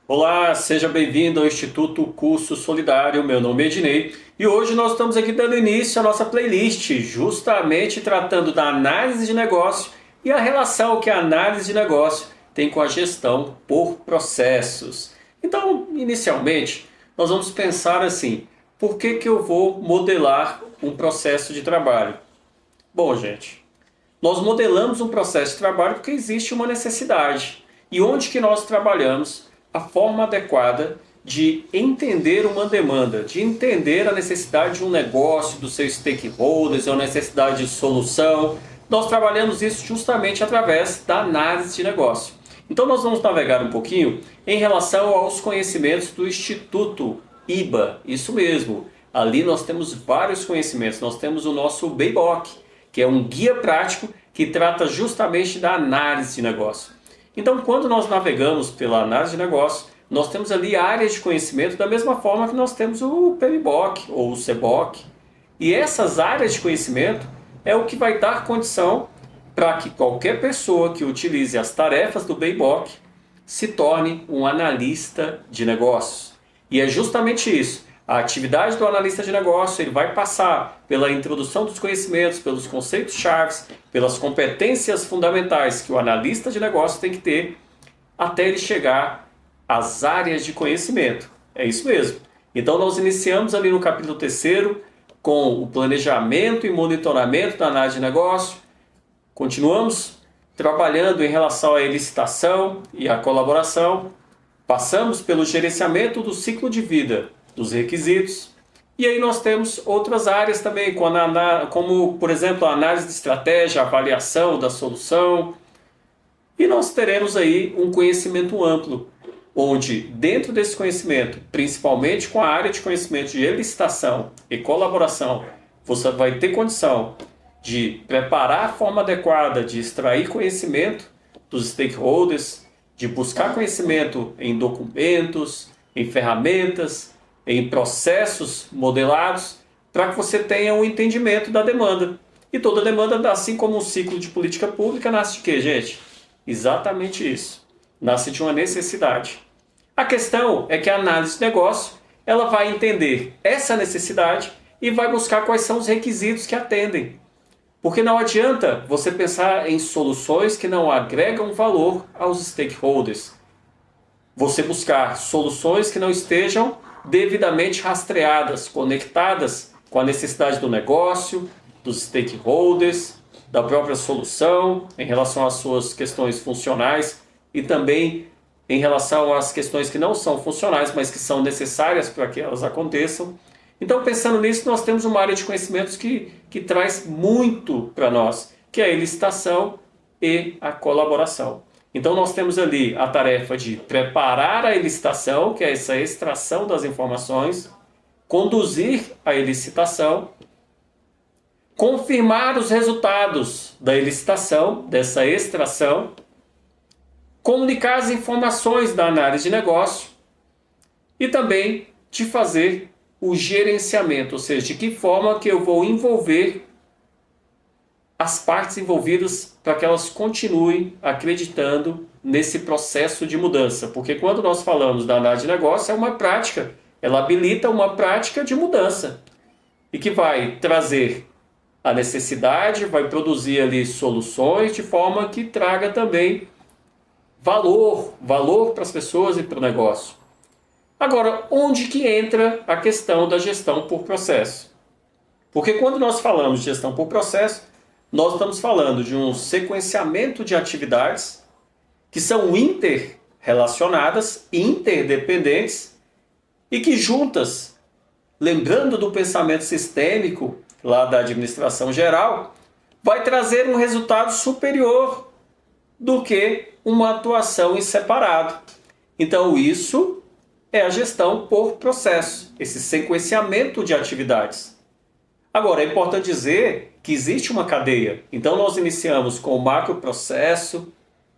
Olá, seja bem-vindo ao Instituto Curso Solidário. Meu nome é Ednei e hoje nós estamos aqui dando início à nossa playlist, justamente tratando da análise de negócio e a relação que a análise de negócio tem com a gestão por processos. Então, inicialmente, nós vamos pensar assim: por que eu vou modelar um processo de trabalho? Bom, gente, nós modelamos um processo de trabalho porque existe uma necessidade. E onde que nós trabalhamos a forma adequada de entender uma demanda, de entender a necessidade de um negócio, dos seus stakeholders, a necessidade de solução. Nós trabalhamos isso justamente através da análise de negócio. Então nós vamos navegar um pouquinho em relação aos conhecimentos do Instituto IBA, isso mesmo. Ali nós temos vários conhecimentos, nós temos o nosso BEIBOK, que é um guia prático que trata justamente da análise de negócio. Então, quando nós navegamos pela análise de negócio, nós temos ali áreas de conhecimento da mesma forma que nós temos o PMBOK ou o CBOK. E essas áreas de conhecimento é o que vai dar condição para que qualquer pessoa que utilize as tarefas do BEIBOK se torne um analista de negócios. E é justamente isso. A atividade do analista de negócio, ele vai passar pela introdução dos conhecimentos, pelos conceitos-chave, pelas competências fundamentais que o analista de negócio tem que ter até ele chegar às áreas de conhecimento. É isso mesmo. Então nós iniciamos ali no capítulo 3º com o planejamento e monitoramento da análise de negócio. Continuamos trabalhando em relação à licitação e à colaboração. Passamos pelo gerenciamento do ciclo de vida dos requisitos. E aí nós temos outras áreas também, como, por exemplo, a análise de estratégia, a avaliação da solução. E nós teremos aí um conhecimento amplo, onde dentro desse conhecimento, principalmente com a área de conhecimento de licitação e colaboração, você vai ter condição de preparar a forma adequada de extrair conhecimento dos stakeholders, de buscar conhecimento em documentos, em ferramentas, em processos modelados, para que você tenha um entendimento da demanda. E toda demanda, assim como um ciclo de política pública, nasce de quê, gente? Exatamente isso. Nasce de uma necessidade. A questão é que a análise de negócio, ela vai entender essa necessidade e vai buscar quais são os requisitos que atendem. Porque não adianta você pensar em soluções que não agregam valor aos stakeholders. Você buscar soluções que não estejam devidamente rastreadas, conectadas com a necessidade do negócio, dos stakeholders, da própria solução, em relação às suas questões funcionais e também em relação às questões que não são funcionais, mas que são necessárias para que elas aconteçam. Então, pensando nisso, nós temos uma área de conhecimentos que traz muito para nós, que é a licitação e a colaboração. Então nós temos ali a tarefa de preparar a licitação, que é essa extração das informações, conduzir a licitação, confirmar os resultados da licitação, dessa extração, comunicar as informações da análise de negócio e também de fazer o gerenciamento, ou seja, de que forma que eu vou envolver as partes envolvidas para que elas continuem acreditando nesse processo de mudança. Porque quando nós falamos da análise de negócio, é uma prática, ela habilita uma prática de mudança e que vai trazer a necessidade, vai produzir ali soluções de forma que traga também valor para as pessoas e para o negócio. Agora, onde que entra a questão da gestão por processo? Porque quando nós falamos de gestão por processo, nós estamos falando de um sequenciamento de atividades que são interrelacionadas, interdependentes e que juntas, lembrando do pensamento sistêmico lá da administração geral, vai trazer um resultado superior do que uma atuação em separado. Então isso é a gestão por processo, esse sequenciamento de atividades. Agora, é importante dizer que existe uma cadeia. Então, nós iniciamos com o macroprocesso,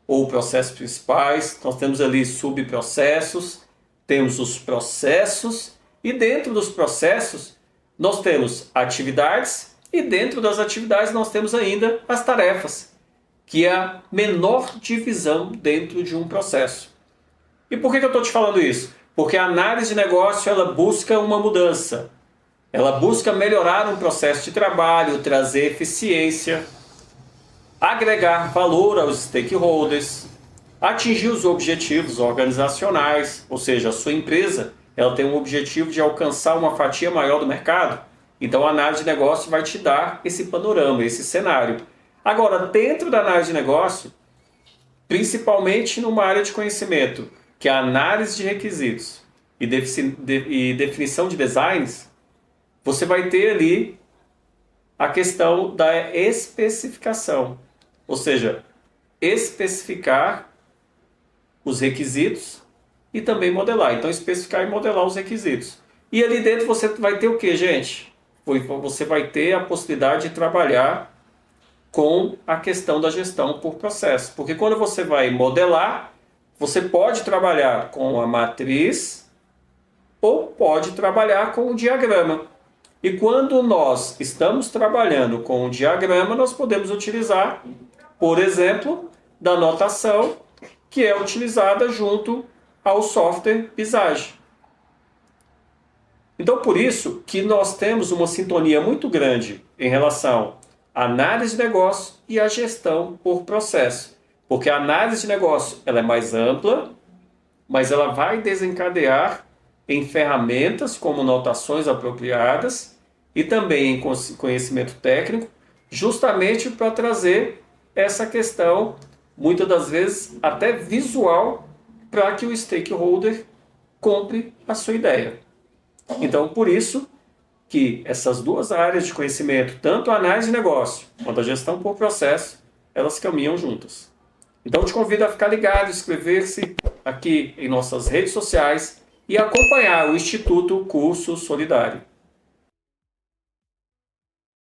ou processos principais. Nós temos ali subprocessos, temos os processos, e dentro dos processos, nós temos atividades, e dentro das atividades nós temos ainda as tarefas, que é a menor divisão dentro de um processo. E por que eu estou te falando isso? Porque a análise de negócio ela busca uma mudança. Ela busca melhorar um processo de trabalho, trazer eficiência, agregar valor aos stakeholders, atingir os objetivos organizacionais, ou seja, a sua empresa ela tem um objetivo de alcançar uma fatia maior do mercado. Então a análise de negócio vai te dar esse panorama, esse cenário. Agora, dentro da análise de negócio, principalmente numa área de conhecimento, que é a análise de requisitos e definição de designs, você vai ter ali a questão da especificação, ou seja, especificar os requisitos e também modelar. Então, especificar e modelar os requisitos. E ali dentro você vai ter o que, gente? Você vai ter a possibilidade de trabalhar com a questão da gestão por processo. Porque quando você vai modelar, você pode trabalhar com a matriz ou pode trabalhar com o diagrama. E quando nós estamos trabalhando com o diagrama, nós podemos utilizar, por exemplo, da notação que é utilizada junto ao software Visage. Então, por isso que nós temos uma sintonia muito grande em relação à análise de negócio e à gestão por processo. Porque a análise de negócio ela é mais ampla, mas ela vai desencadear em ferramentas como notações apropriadas e também em conhecimento técnico, justamente para trazer essa questão, muitas das vezes até visual, para que o stakeholder compre a sua ideia. Então, por isso que essas duas áreas de conhecimento, tanto a análise de negócio quanto a gestão por processo, elas caminham juntas. Então, eu te convido a ficar ligado, inscrever-se aqui em nossas redes sociais e acompanhar o Instituto Curso Solidário.